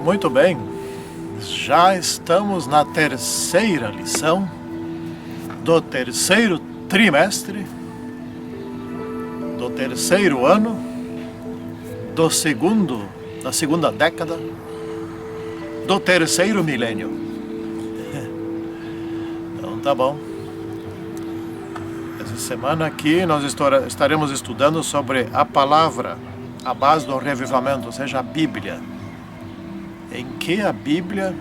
Muito bem, já estamos na terceira lição do terceiro trimestre, do terceiro ano, da segunda década, do terceiro milênio. Então tá bom. Essa semana aqui nós estaremos estudando sobre a palavra, a base do revivamento, ou seja, a Bíblia. Em que a Bíblia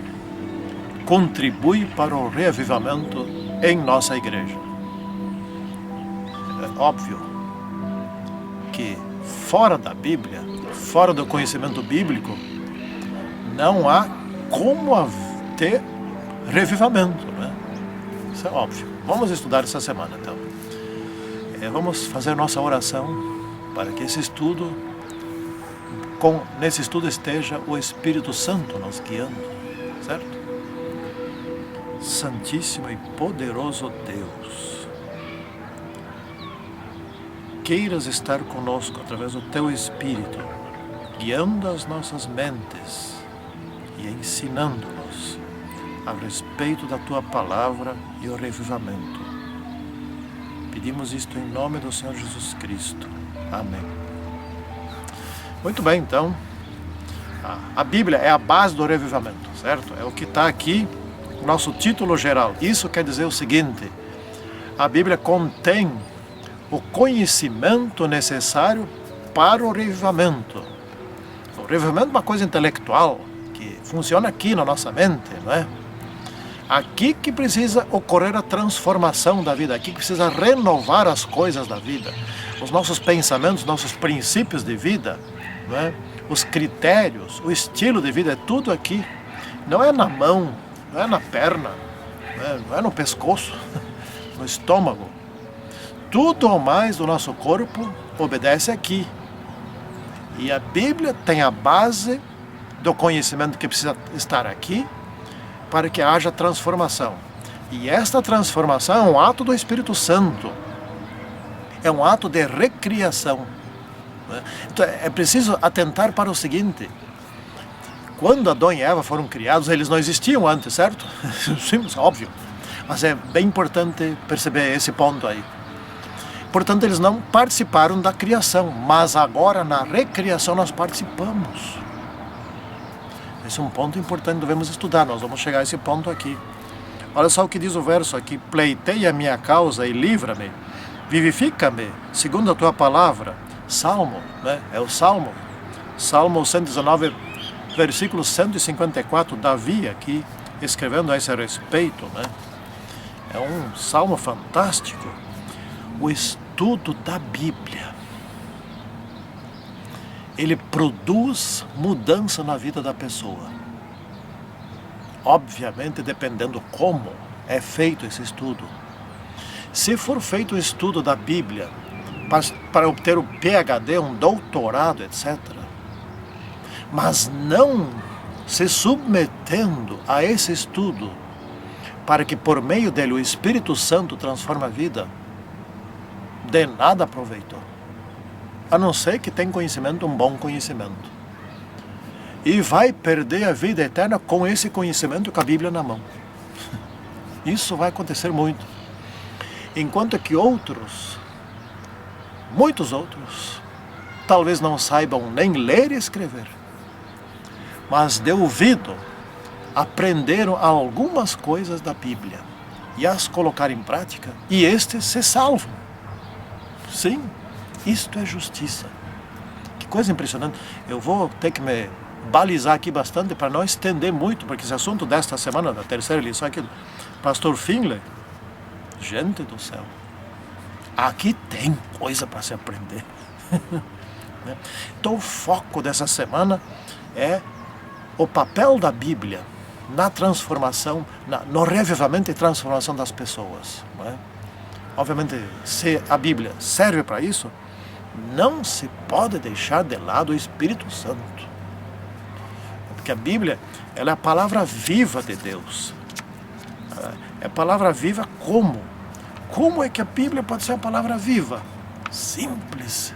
contribui para o reavivamento em nossa igreja. É óbvio que fora da Bíblia, fora do conhecimento bíblico, não há como ter revivamento, né? Isso é óbvio. Vamos estudar essa semana, então. Vamos fazer nossa oração para que esse estudo, nesse estudo esteja o Espírito Santo nos guiando, certo? Santíssimo e poderoso Deus, queiras estar conosco através do Teu Espírito, guiando as nossas mentes e ensinando-nos a respeito da Tua Palavra e o revivamento. Pedimos isto em nome do Senhor Jesus Cristo. Amém. Muito bem, então, a Bíblia é a base do revivamento, certo? É o que está aqui, nosso título geral. Isso quer dizer o seguinte: a Bíblia contém o conhecimento necessário para o revivamento. O revivamento é uma coisa intelectual, que funciona aqui na nossa mente, não é? Aqui que precisa ocorrer a transformação da vida, aqui que precisa renovar as coisas da vida, os nossos pensamentos, nossos princípios de vida, não é? Os critérios, o estilo de vida, é tudo aqui. Não é na mão, não é na perna, não é no pescoço, no estômago. Tudo ou mais do nosso corpo obedece aqui. E a Bíblia tem a base do conhecimento que precisa estar aqui para que haja transformação. E esta transformação é um ato do Espírito Santo. É um ato de recriação. Então é preciso atentar para o seguinte: quando Adão e Eva foram criados, eles não existiam antes, certo? Simples, óbvio. Mas é bem importante perceber esse ponto aí. Portanto, eles não participaram da criação, mas agora na recriação nós participamos. Esse é um ponto importante que devemos estudar, nós vamos chegar a esse ponto aqui. Olha só o que diz o verso aqui: pleiteia a minha causa e livra-me, vivifica-me, segundo a tua palavra. Salmo, né? É o Salmo 119, versículo 154, Davi aqui escrevendo a esse respeito, né? É um salmo fantástico. O estudo da Bíblia, ele produz mudança na vida da pessoa. Obviamente, dependendo como é feito esse estudo. Se for feito o estudo da Bíblia para obter o PhD, um doutorado, etc., mas não se submetendo a esse estudo para que por meio dele o Espírito Santo transforme a vida, de nada aproveitou. A não ser que tenha conhecimento, um bom conhecimento. E vai perder a vida eterna com esse conhecimento com a Bíblia na mão. Isso vai acontecer muito. Enquanto que muitos outros, talvez não saibam nem ler e escrever, mas de ouvido aprenderam algumas coisas da Bíblia e as colocaram em prática, e estes se salvam. Sim, isto é justiça. Que coisa impressionante. Eu vou ter que me balizar aqui bastante para não estender muito, porque esse assunto desta semana, da terceira lição aqui do pastor Finley, gente do céu, aqui tem coisa para se aprender. Então o foco dessa semana é o papel da Bíblia na transformação, no revivamento e transformação das pessoas, não é? Obviamente, se a Bíblia serve para isso, não se pode deixar de lado o Espírito Santo. Porque a Bíblia, ela é a palavra viva de Deus. É a palavra viva como? Como é que a Bíblia pode ser a palavra viva? Simples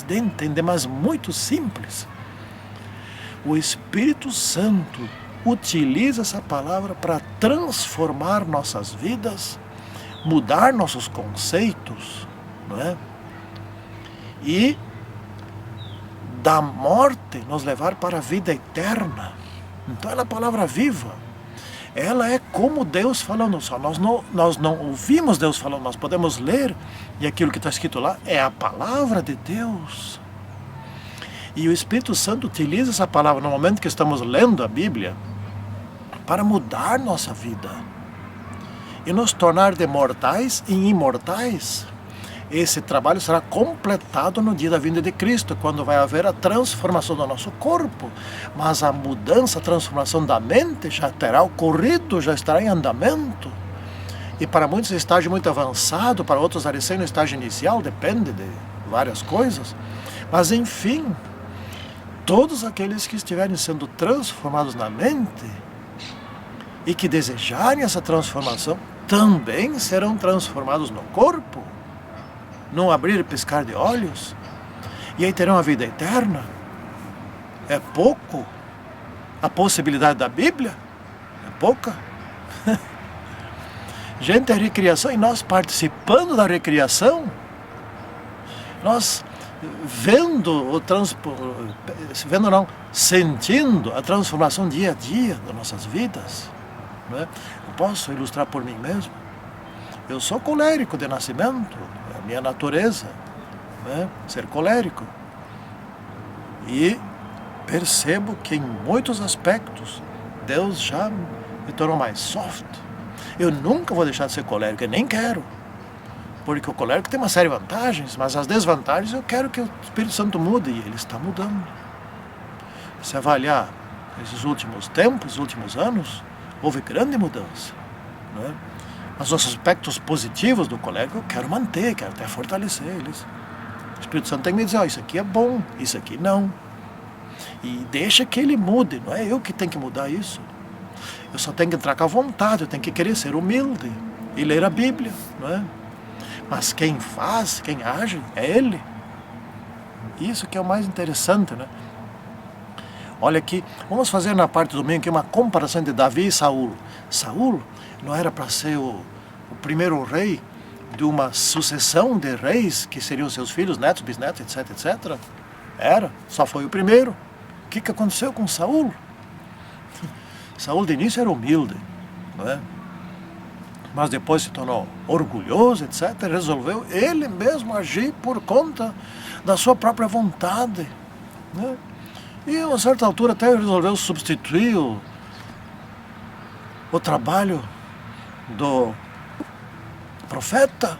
de entender, mas muito simples. o Espírito Santo utiliza essa palavra para transformar nossas vidas, mudar nossos conceitos, não é? E da morte nos levar para a vida eterna. Então ela é a palavra viva. Ela é como Deus falando só. Nós não ouvimos Deus falando, nós podemos ler, e aquilo que está escrito lá é a palavra de Deus. E o Espírito Santo utiliza essa palavra no momento que estamos lendo a Bíblia para mudar nossa vida e nos tornar de mortais em imortais. Esse trabalho será completado no dia da vinda de Cristo, quando vai haver a transformação do nosso corpo. Mas a mudança, a transformação da mente já terá ocorrido, já estará em andamento. E para muitos estágio muito avançado, para outros recém no estágio inicial, depende de várias coisas. Mas enfim, todos aqueles que estiverem sendo transformados na mente e que desejarem essa transformação, também serão transformados no corpo. Não abrir e piscar de olhos, e aí terão a vida eterna. É pouco? A possibilidade da Bíblia é pouca. Gente, é recriação, e nós participando da recriação, nós sentindo a transformação dia a dia das nossas vidas, não é? Eu posso ilustrar por mim mesmo. Eu sou colérico de nascimento, é a minha natureza, né? Ser colérico. E percebo que em muitos aspectos Deus já me tornou mais soft. Eu nunca vou deixar de ser colérico, eu nem quero. Porque o colérico tem uma série de vantagens, mas as desvantagens eu quero que o Espírito Santo mude, e ele está mudando. Se avaliar esses últimos tempos, últimos anos, houve grande mudança, não é? Mas os aspectos positivos do colérico eu quero manter, quero até fortalecer eles. O Espírito Santo tem que me dizer, isso aqui é bom, isso aqui não. E deixa que ele mude, não é eu que tenho que mudar isso. Eu só tenho que entrar com a vontade, eu tenho que querer ser humilde e ler a Bíblia, não é? Mas quem faz, quem age, é ele. Isso que é o mais interessante, né? Olha aqui, vamos fazer na parte do meio aqui uma comparação de Davi e Saul. Saul não era para ser o primeiro rei de uma sucessão de reis, que seriam seus filhos, netos, bisnetos, etc, etc. Era, só foi o primeiro. O que aconteceu com Saul? Saul de início era humilde, não é? Mas depois se tornou orgulhoso, etc. Resolveu ele mesmo agir por conta da sua própria vontade, né? E a uma certa altura até resolveu substituir o trabalho do profeta.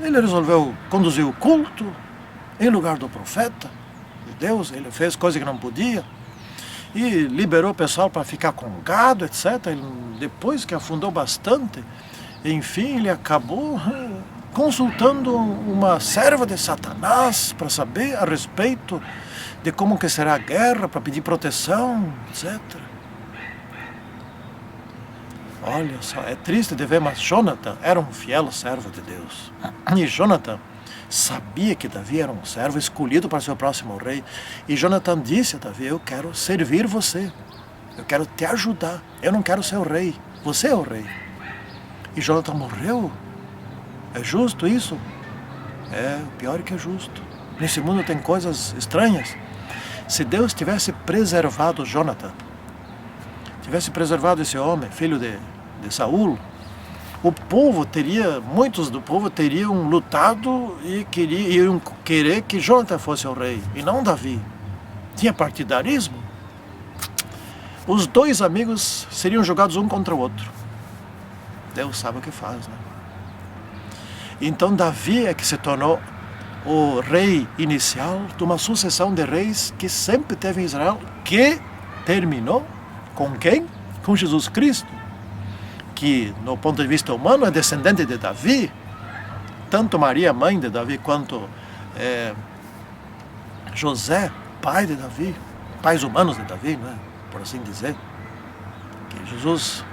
Ele resolveu conduzir o culto em lugar do profeta de Deus. Ele fez coisa que não podia e liberou o pessoal para ficar com gado, etc. Ele, depois que afundou bastante, enfim, ele acabou consultando uma serva de Satanás para saber a respeito de como que será a guerra, para pedir proteção, etc. Olha só, é triste de ver, mas Jonathan era um fiel servo de Deus. E Jonathan sabia que Davi era um servo escolhido para ser o próximo rei. E Jonathan disse a Davi, eu quero servir você, eu quero te ajudar, eu não quero ser o rei, você é o rei. E Jonathan morreu. É justo isso? É, pior que é justo. Nesse mundo tem coisas estranhas. Se Deus tivesse preservado Jonathan, tivesse preservado esse homem, filho de Saul, o povo teria, muitos do povo teriam lutado e iriam querer que Jonathan fosse o rei, e não Davi. Tinha partidarismo. Os dois amigos seriam jogados um contra o outro. Deus sabe o que faz, né? Então Davi é que se tornou o rei inicial de uma sucessão de reis que sempre teve em Israel, que terminou com quem? Com Jesus Cristo, que no ponto de vista humano é descendente de Davi. Tanto Maria, mãe de Davi, quanto José, pai de Davi, pais humanos de Davi, né? Por assim dizer, que Jesus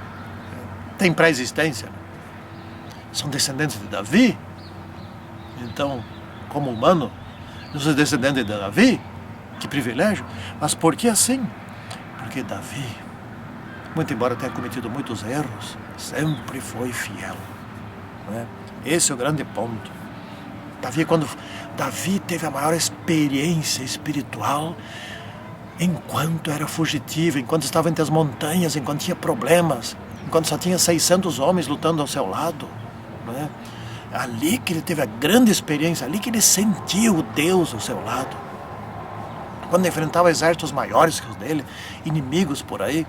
tem pré-existência, né? São descendentes de Davi. Então, como humano, Jesus é descendente de Davi, Que privilégio! Mas por que assim? Porque Davi, muito embora tenha cometido muitos erros, sempre foi fiel. Não é? Esse é o grande ponto. Davi teve a maior experiência espiritual enquanto era fugitivo, enquanto estava entre as montanhas, enquanto tinha problemas, enquanto só tinha 600 homens lutando ao seu lado. Não é? Ali que ele teve a grande experiência, ali que ele sentiu o Deus ao seu lado. Quando enfrentava exércitos maiores que os dele, inimigos por aí,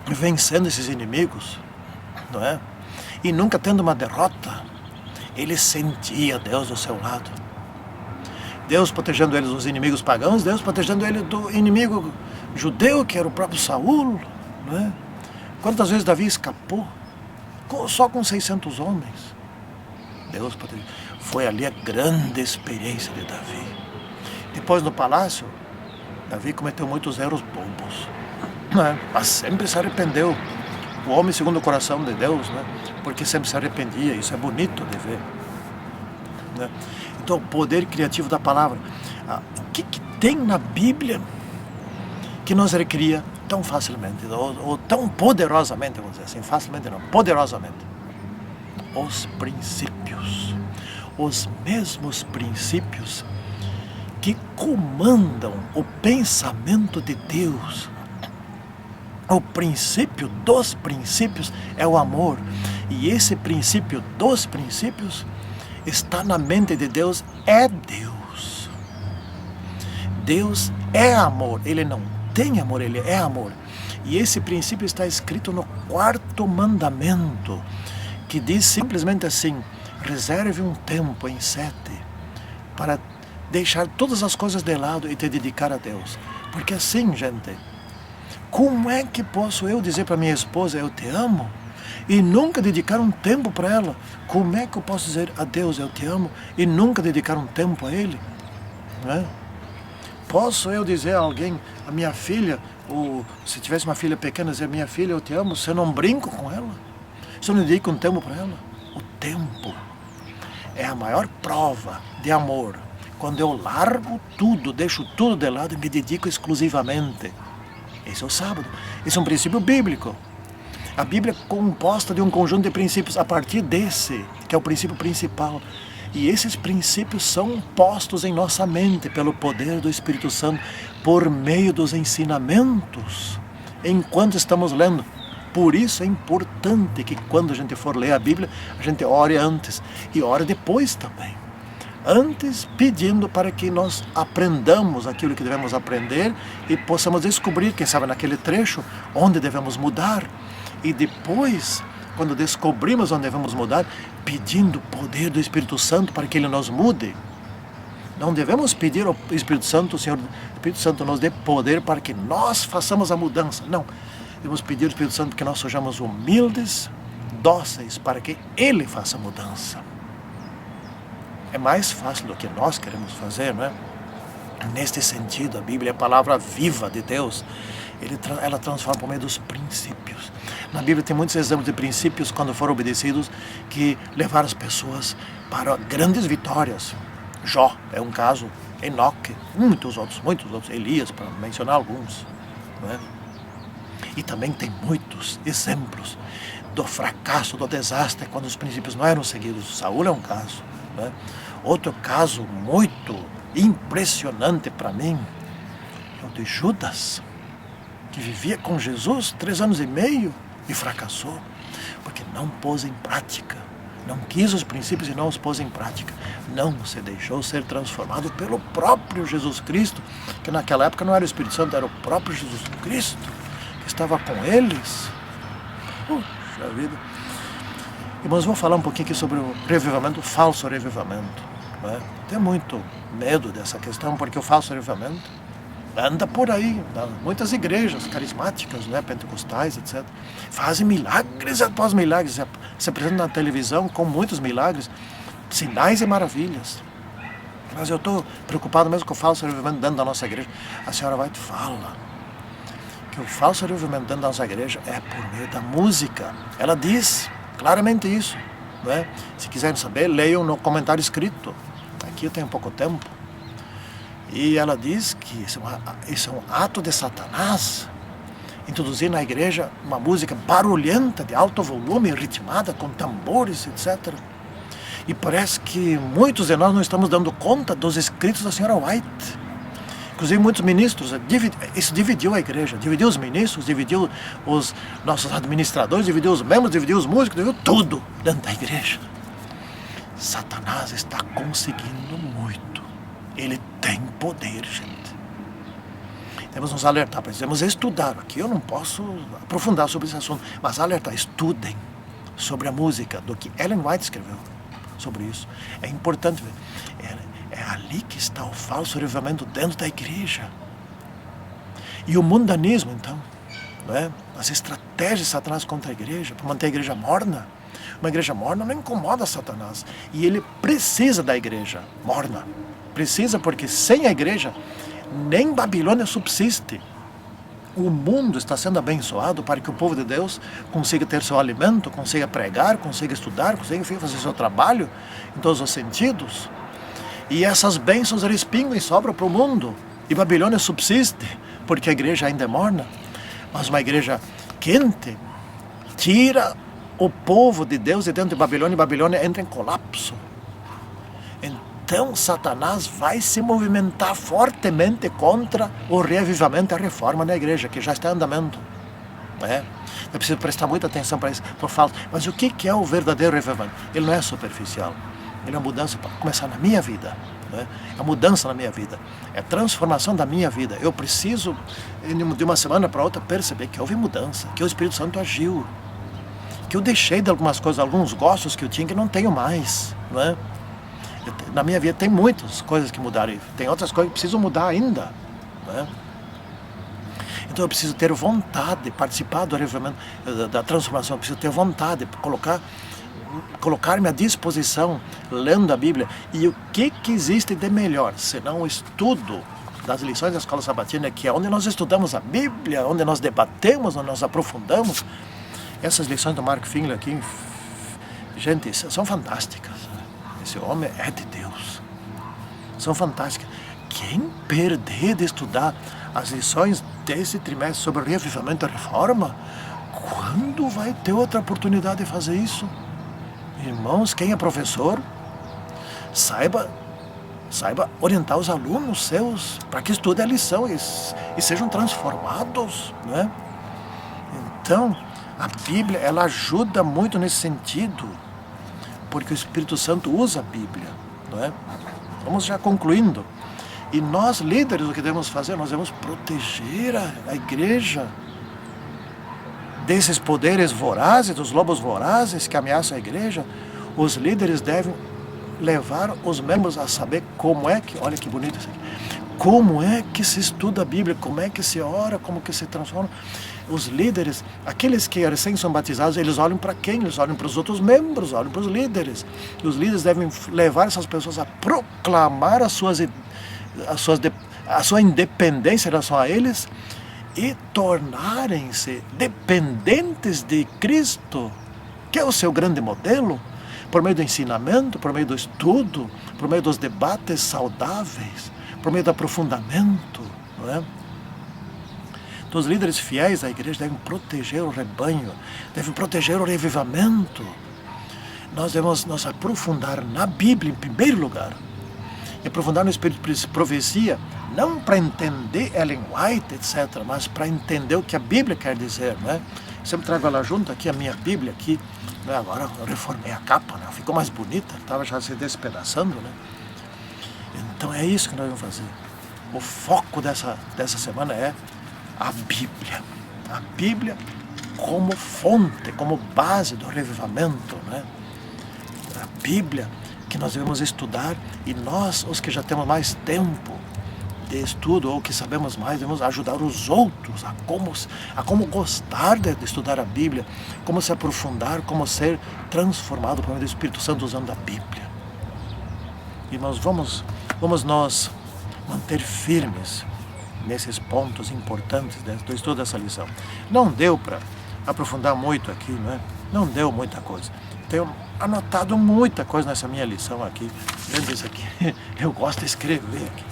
vencendo esses inimigos, não é? E nunca tendo uma derrota, ele sentia Deus ao seu lado. Deus protegendo ele dos inimigos pagãos, Deus protegendo ele do inimigo judeu, que era o próprio Saul, não é? Quantas vezes Davi escapou, só com 600 homens? Deus protegeu. Foi ali a grande experiência de Davi. Depois no palácio, Davi cometeu muitos erros bobos, né? Mas sempre se arrependeu. O homem segundo o coração de Deus, né? Porque sempre se arrependia. Isso é bonito de ver, né? Então o poder criativo da palavra. O que tem na Bíblia que nos recria tão facilmente, ou tão poderosamente, vamos dizer assim, facilmente não, poderosamente? Os princípios, os mesmos princípios que comandam o pensamento de Deus. O princípio dos princípios é o amor. E esse princípio dos princípios está na mente de Deus, é Deus. Deus é amor, Ele não tem amor, Ele é amor. E esse princípio está escrito no 4º mandamento, que diz simplesmente assim: reserve um tempo em 7 para deixar todas as coisas de lado e te dedicar a Deus. Porque assim, gente, como é que posso eu dizer para minha esposa eu te amo e nunca dedicar um tempo para ela? Como é que eu posso dizer a Deus eu te amo e nunca dedicar um tempo a Ele? Não é? Posso eu dizer a alguém, a minha filha, ou se tivesse uma filha pequena, dizer minha filha eu te amo, se eu não brinco com ela, se eu não dedico um tempo para ela? O tempo é a maior prova de amor. Quando eu largo tudo, deixo tudo de lado e me dedico exclusivamente. Esse é o sábado. Esse é um princípio bíblico. A Bíblia é composta de um conjunto de princípios a partir desse, que é o princípio principal. E esses princípios são postos em nossa mente pelo poder do Espírito Santo, por meio dos ensinamentos, enquanto estamos lendo. Por isso é importante que quando a gente for ler a Bíblia, a gente ore antes e ore depois também. Antes, pedindo para que nós aprendamos aquilo que devemos aprender e possamos descobrir, quem sabe naquele trecho, onde devemos mudar. E depois, quando descobrimos onde devemos mudar, pedindo o poder do Espírito Santo para que Ele nos mude. Não devemos pedir ao Espírito Santo, o Senhor, o Espírito Santo nos dê poder para que nós façamos a mudança. Não, devemos pedir ao Espírito Santo que nós sejamos humildes, dóceis, para que Ele faça a mudança. É mais fácil do que nós queremos fazer, não é? Neste sentido, a Bíblia é a palavra viva de Deus. Ela transforma por meio dos princípios. Na Bíblia tem muitos exemplos de princípios, quando foram obedecidos, que levaram as pessoas para grandes vitórias. Jó é um caso, Enoque, muitos outros, Elias, para mencionar alguns, não é? E também tem muitos exemplos do fracasso, do desastre, quando os princípios não eram seguidos. Saul é um caso, não é? Outro caso muito impressionante para mim é o de Judas, que vivia com Jesus 3 anos e meio e fracassou, porque não pôs em prática, não quis os princípios e não os pôs em prática, não se deixou ser transformado pelo próprio Jesus Cristo, que naquela época não era o Espírito Santo, era o próprio Jesus Cristo, que estava com eles. Puxa vida! Irmãos, vou falar um pouquinho aqui sobre o revivamento, o falso revivamento, não é? Tenho muito medo dessa questão, porque o falso revivamento anda por aí, muitas igrejas carismáticas, né, pentecostais, etc. Fazem milagres após milagres, se apresentam na televisão com muitos milagres, sinais e maravilhas. Mas eu estou preocupado mesmo com o falso revivamento dentro da nossa igreja. A senhora White fala que o falso revivamento dentro da nossa igreja é por meio da música. Ela diz claramente isso, não é? Se quiserem saber, leiam no comentário escrito. Aqui eu tenho pouco tempo. E ela diz que isso é um ato de Satanás, introduzir na igreja uma música barulhenta, de alto volume, ritmada, com tambores, etc. E parece que muitos de nós não estamos dando conta dos escritos da senhora White. Inclusive muitos ministros, isso dividiu a igreja, dividiu os ministros, dividiu os nossos administradores, dividiu os membros, dividiu os músicos, dividiu tudo dentro da igreja. Satanás está conseguindo muito. Ele tem poder, gente. Temos nos alertar, precisamos estudar. Aqui eu não posso aprofundar sobre esse assunto, mas alertar, estudem sobre a música, do que Ellen White escreveu sobre isso. É importante ver. É ali que está o falso avivamento dentro da igreja. E o mundanismo, então, não é? As estratégias de Satanás contra a igreja, para manter a igreja morna. Uma igreja morna não incomoda Satanás. E ele precisa da igreja morna. Precisa, porque sem a igreja, nem Babilônia subsiste. O mundo está sendo abençoado para que o povo de Deus consiga ter seu alimento, consiga pregar, consiga estudar, consiga fazer seu trabalho em todos os sentidos. E essas bênçãos respingam e sobram para o mundo. E Babilônia subsiste, porque a igreja ainda é morna. Mas uma igreja quente tira o povo de Deus de dentro de Babilônia, e Babilônia entra em colapso. Então Satanás vai se movimentar fortemente contra o reavivamento e a reforma na igreja, que já está em andamento. Eu preciso prestar muita atenção para isso. Mas o que é o verdadeiro reavivamento? Ele não é superficial. Ele é uma mudança para começar na minha vida. É a mudança na minha vida. É a transformação da minha vida. Eu preciso, de uma semana para outra, perceber que houve mudança, que o Espírito Santo agiu, que eu deixei de algumas coisas, alguns gostos que eu tinha que não tenho mais. Não é? Na minha vida tem muitas coisas que mudaram. Tem outras coisas que precisam mudar ainda. Não é? Então eu preciso ter vontade de participar do reavivamento, da transformação. Eu preciso ter vontade de colocar-me à disposição, lendo a Bíblia. E o que existe de melhor, senão o estudo das lições da escola sabatina, que é onde nós estudamos a Bíblia, onde nós debatemos, onde nós aprofundamos. Essas lições do Mark Finley aqui, gente, são fantásticas. Esse homem é de Deus. São fantásticas. Quem perder de estudar as lições desse trimestre sobre o reavivamento e a reforma, quando vai ter outra oportunidade de fazer isso? Irmãos, quem é professor, saiba orientar os alunos seus para que estudem a lição e sejam transformados, não é? Então, a Bíblia, ela ajuda muito nesse sentido, porque o Espírito Santo usa a Bíblia, não é? Vamos já concluindo. E nós, líderes, o que devemos fazer? Nós devemos proteger a igreja desses poderes vorazes, dos lobos vorazes que ameaçam a igreja. Os líderes devem levar os membros a saber como é que, olha que bonito isso aqui, como é que se estuda a Bíblia, como é que se ora, como que se transforma. Os líderes, aqueles que recém são batizados, eles olham para quem? Eles olham para os outros membros, olham para os líderes. E os líderes devem levar essas pessoas a proclamar a sua independência em relação a eles e tornarem-se dependentes de Cristo, que é o seu grande modelo, por meio do ensinamento, por meio do estudo, por meio dos debates saudáveis, por meio do aprofundamento, não é? Então, os líderes fiéis da igreja devem proteger o rebanho, devem proteger o revivamento. Nós devemos nos aprofundar na Bíblia, em primeiro lugar, e aprofundar no Espírito de Profecia, não para entender Ellen White, etc., mas para entender o que a Bíblia quer dizer, né? Sempre trago ela junto aqui, a minha Bíblia aqui, né? Agora eu reformei a capa, né? Ficou mais bonita, estava já se despedaçando, né? Então é isso que nós vamos fazer. O foco dessa semana é a Bíblia. A Bíblia como fonte, como base do revivamento, né? A Bíblia que nós devemos estudar, e nós, os que já temos mais tempo de estudo, ou que sabemos mais, devemos ajudar os outros a como gostar de estudar a Bíblia, como se aprofundar, como ser transformado por meio do Espírito Santo usando a Bíblia. Irmãos, vamos nós manter firmes nesses pontos importantes do estudo dessa lição. Não deu para aprofundar muito aqui, não é? Não deu muita coisa. Tenho anotado muita coisa nessa minha lição aqui. Vendo isso aqui? Eu gosto de escrever aqui.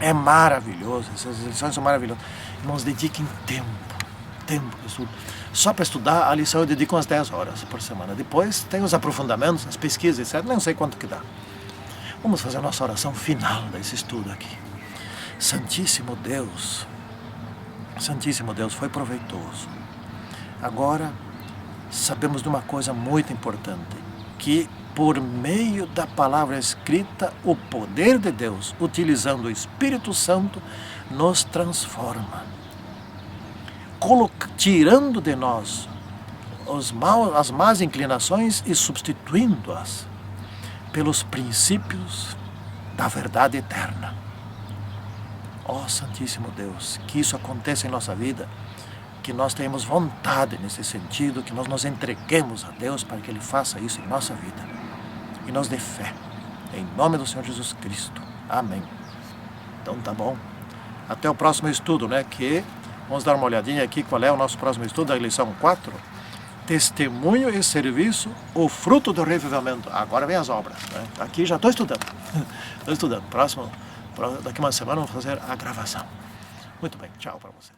É maravilhoso, essas lições são maravilhosas. Irmãos, dediquem tempo para estudo. Só para estudar, a lição eu dedico umas 10 horas por semana. Depois tem os aprofundamentos, as pesquisas, etc. Não sei quanto que dá. Vamos fazer a nossa oração final desse estudo aqui. Santíssimo Deus, foi proveitoso. Agora, sabemos de uma coisa muito importante, que por meio da palavra escrita, o poder de Deus, utilizando o Espírito Santo, nos transforma, tirando de nós as más inclinações e substituindo-as pelos princípios da verdade eterna. Ó Santíssimo Deus, que isso aconteça em nossa vida, que nós tenhamos vontade nesse sentido, que nós nos entreguemos a Deus para que Ele faça isso em nossa vida e nos dê fé, em nome do Senhor Jesus Cristo. Amém. Então tá bom. Até o próximo estudo, né? Que vamos dar uma olhadinha aqui qual é o nosso próximo estudo, a lição 4. Testemunho e serviço, o fruto do revivamento. Agora vem as obras, né? Aqui já estou estudando. Próximo, daqui uma semana vamos fazer a gravação. Muito bem, tchau para vocês.